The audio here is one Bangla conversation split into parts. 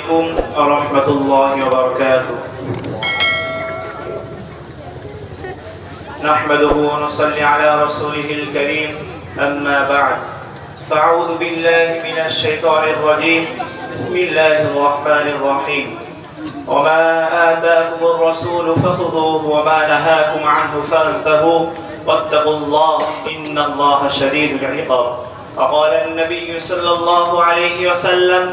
عليكم ورحمة الله وبركاته. نحمده ونصلي على رسوله الكريم. أما بعد، فأعوذ بالله من الشيطان الرجيم. بسم الله الرحمن الرحيم. وما آتاكم الرسول فخذوه وما نهاكم عنه فانتهوا واتقوا الله إن الله شديد العقاب. وقال النبي صلى الله عليه وسلم: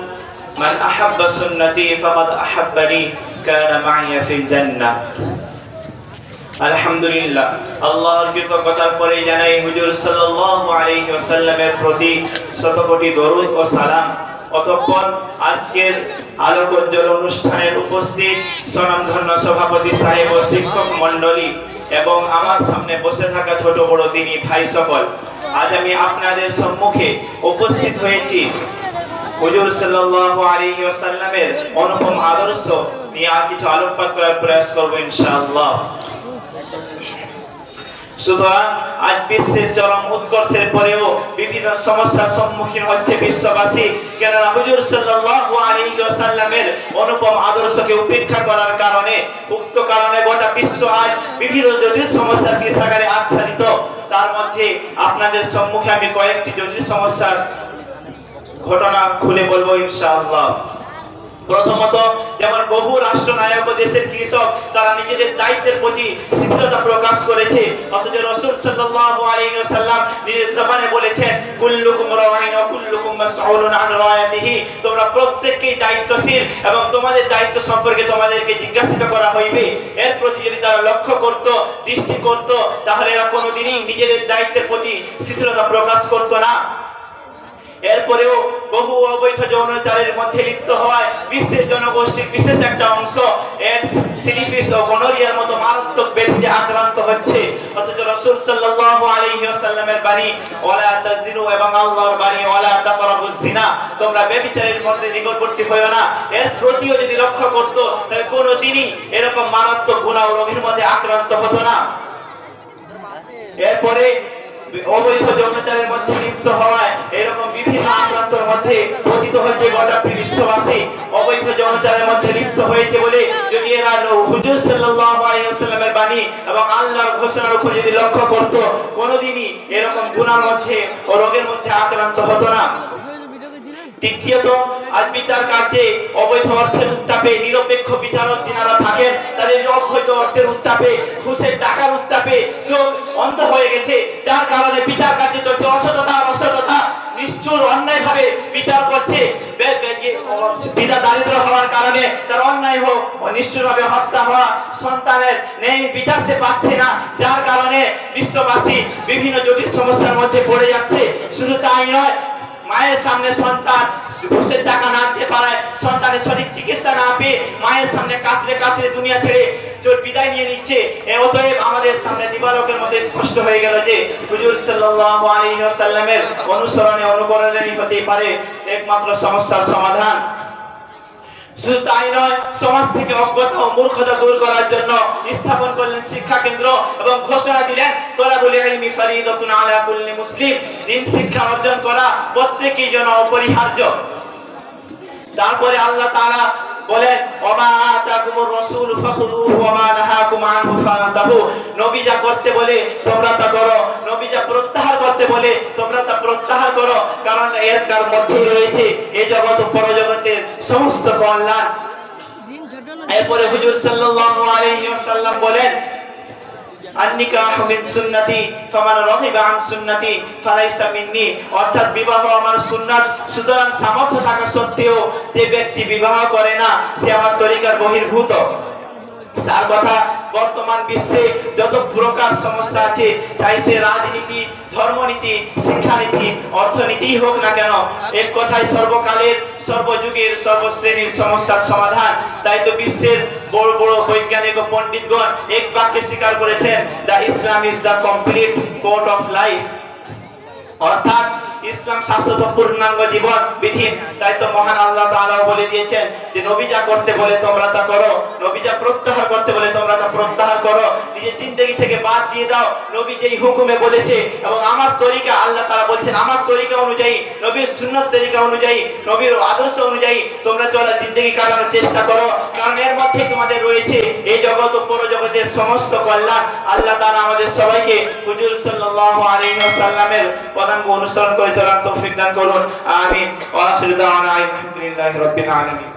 من أحب سنتي فقد أحبني كان معي في الجنة. আলহামদুলিল্লাহ, আল্লাহর কৃতজ্ঞতার পরে জানাই হুজুর সাল্লাল্লাহু আলাইহি ওয়াসাল্লামের প্রতি শত কোটি দরুদ ও সালাম। অতঃপর আজকের আলোকোজ্জ্বল অনুষ্ঠানের উপস্থিত স্বনামধন্য সভাপতি সাহেব ও শিক্ষক মণ্ডলী এবং আমার সামনে বসে থাকা ছোট বড় দিনী ভাই সকল, আজ আমি আপনাদের সম্মুখে উপস্থিত হয়েছি হুজুর সাল্লাল্লাহু আলাইহি ওয়াসাল্লামের অনুপম আদর্শ নিয়ে আর কিছু আলোকপাত করার প্রয়াস করব ইনশাআল্লাহ। সুতরাং আজ বিশ্বের চরম উৎকর্ষের পরেও বিভিন্ন সমস্যার সম্মুখীন হচ্ছে বিশ্ববাসী, কেননা হুজুর সাল্লাল্লাহু আলাইহি ওয়াসাল্লামের অনুপম আদর্শকে উপেক্ষা করার কারণে, উক্ত কারণে গোটা বিশ্ব আজ বিভিন্ন জটিল সমস্যার কৃষাগারে আচ্ছাদিত। তার মধ্যে আপনাদের সম্মুখে আমি কয়েকটি জটিল সমস্যার ঘটনা খুলে বলবো ইনশাআল্লাহ। প্রথমত, যেমন বহু রাষ্ট্রনায়ক ও দেশের কৃষক তারা নিজেদের দায়িত্বের প্রতি শিথিলতা প্রকাশ করেছে, অথচ রাসূল সাল্লাল্লাহু আলাইহি ওয়াসাল্লাম নিজের জবানে বলেছেন, কুল্লুকুম রাঈন ওয়া কুল্লুকুম মাসউলুন আন রায়াতিহি, তোমরা প্রত্যেককেই দায়িত্বশীল এবং তোমাদের দায়িত্ব সম্পর্কে তোমাদেরকে জিজ্ঞাসা করা হইবে। এর প্রতি যদি তারা লক্ষ্য করত, দৃষ্টি করত, তাহলে এরা কোনোদিনই নিজেদের দায়িত্বের প্রতি শিথিলতা প্রকাশ করত না। এরপরেও বহু অবৈধ যৌনাচারের মধ্যে লিপ্ত হওয়ায় বিশ্বের জনগোষ্ঠীর বিশেষ একটা অংশ এইডস, সিফিলিস ও গনোরিয়ার মতো মারাত্মক ব্যাধিতে আক্রান্ত হচ্ছে, অথচ রাসূল সাল্লাল্লাহু আলাইহি ওয়াসাল্লামের বাণী ওয়ালা তাজিনু এবং আল্লাহর বাণী ওয়ালা তাকরাবুজ জিনা, তোমরা ব্যভিচারের মধ্যে নিকটবর্তী হয়ো না, এর প্রতিও যদি লক্ষ্য করত, তাহলে কোনোদিনই এরকম মারাত্মক গুনাহ ও রোগের মধ্যে আক্রান্ত হতো না। এরপরে অবৈধ যৌনাচারের মধ্যে লিপ্ত হওয়ায় এরকম বিভিন্ন আক্রান্তর মধ্যে পতিত হচ্ছে গোটা বিশ্ববাসী। অবৈধ যৌনাচারের মধ্যে লিপ্ত হয়েছে বলে যদি এরা হুজুর সাল্লাল্লাহু আলাইহি ওয়াসাল্লামের বাণী এবং আল্লাহর ঘোষণার উপর যদি লক্ষ্য করত, কোনোদিনই এরকম গুনাহর মধ্যে ও রোগের মধ্যে আক্রান্ত হতো না। তৃতীয়ত, আজ বিচার কার্যে অবৈধ অর্থের উত্তাপে নিরপেক্ষ বিচারক যিনারা থাকেন, তাদের অবৈধ অর্থের উত্তাপে, ঘুষের টাকার উত্তাপে চোখ অন্ধ হয়ে গেছে, যার কারণে বিচার কার্যে চলছে অসততা, নিষ্ঠুর অন্যায় ভাবে বিচার করছে। পিতা দারিদ্র হওয়ার কারণে তার অন্যায় হোক ও নিষ্ঠুর ভাবে হত্যা হওয়া, সন্তানের নেই বিচার সে পাচ্ছে না, যার কারণে বিশ্ববাসী বিভিন্ন জটিল সমস্যার মধ্যে পড়ে যাচ্ছে। শুধু তাই নয়, মায়ের সামনে সন্তান ঘুষের টাকা না দিতে পারায়, সন্তানের সঠিক চিকিৎসা না পেয়ে মায়ের সামনে কাঁদতে দুনিয়া ছেড়ে বিদায় নিয়ে নিচ্ছে। অতএব আমাদের সামনে দিবালোকের মধ্যে স্পষ্ট হয়ে গেল যে হুজুর সাল্লাল্লাহু আলাইহি ওয়াসাল্লামের অনুসরণে অনুকরণেই হতে পারে একমাত্র সমস্যার সমাধান। শুধু তাই নয়, সমাজ থেকে অজ্ঞতা ও মূর্খতা দূর করার জন্য স্থাপন করলেন শিক্ষা কেন্দ্র এবং ঘোষণা দিলেন, তলাবুল ইলমি ফরিদাতুন আলা কুল্লি মুসলিম, দিন শিক্ষা অর্জন করা প্রত্যেকের জন্য অপরিহার্য। তারপরে আল্লাহ তাআলা বলেন, ওমা আতাকুমুর রাসূলু ফাখুযুহু ওয়া মা নাহাকুম আনহু ফান্তাহু, নবী যা করতে বলে তোমরা তা করো, নবী যা প্রত্যাহার করতে বলে তোমরা তা প্রত্যাহার করো, কারণ এর কার মধ্যে রয়েছে এই জগৎ ও পরজগতের সমস্ত কল্যাণ। এরপরে হুজুর সাল্লাল্লাহু আলাইহি ওয়াসাল্লাম বলেন, আন-নিকাহু মিন সুন্নতি ফামান রাগিবা আন সুন্নতি ফালাইসা মিন্নি, অর্থাৎ বিবাহ আমার সুন্নাত, সুতরাং সামর্থ্য থাকা সত্ত্বেও যে ব্যক্তি বিবাহ করে না সে আমার তরিকার বহির্ভূত। তার কথা, বর্তমান বিশ্বে যত প্রকার সমস্যা আছে, তাই সে রাজনীতি, ধর্মনীতি, শিক্ষানীতি, অর্থনীতি হোক না কেন, এক কথায় সর্বকালের, সর্বযুগের, সর্বশ্রেণীর সমস্যার সমাধান। তাই তো বিশ্বের বড় বড় বৈজ্ঞানিক ও পণ্ডিতগণ এক বাক্যে স্বীকার করেছেন, the Islam is the complete code of life. অর্থাৎ ইসলাম শাশ্বত পূর্ণাঙ্গ জীবন বিধি। তাই তো মহান আল্লাহ তাআলা বলে দিয়েছেন যে নবী যা করতে বলে তোমরা তা করো, নবী যা প্রত্যাহার করতে বলে তোমরা তা প্রত্যাহার করো। নিজের জিন্দেগি থেকে বাদ দিয়ে দাও নবী যেই হুকুমে বলেছে, এবং আমার তরিকা, আল্লাহ তাআলা বলছেন আমার তরিকা অনুযায়ী, নবীর সুন্নাত তরিকা অনুযায়ী, নবীর আদর্শ অনুযায়ী তোমরা চলার জিন্দেগি কাটানোর চেষ্টা করো। কারণ এর মধ্যে তোমাদের রয়েছে এই জগৎ ও পরজগতের সমস্ত কল্যাণ। আল্লাহ তাআলা আমাদের সবাইকে হুজুর সাল্লাল্লাহু আলাইহি ওয়াসাল্লামের পদাঙ্ক অনুসরণ করে চলার তৌফিক দান করুন। আমিন। ওয়া আখিরু দাওয়ানা আলহামদুলিল্লাহি রাব্বিল আলামিন।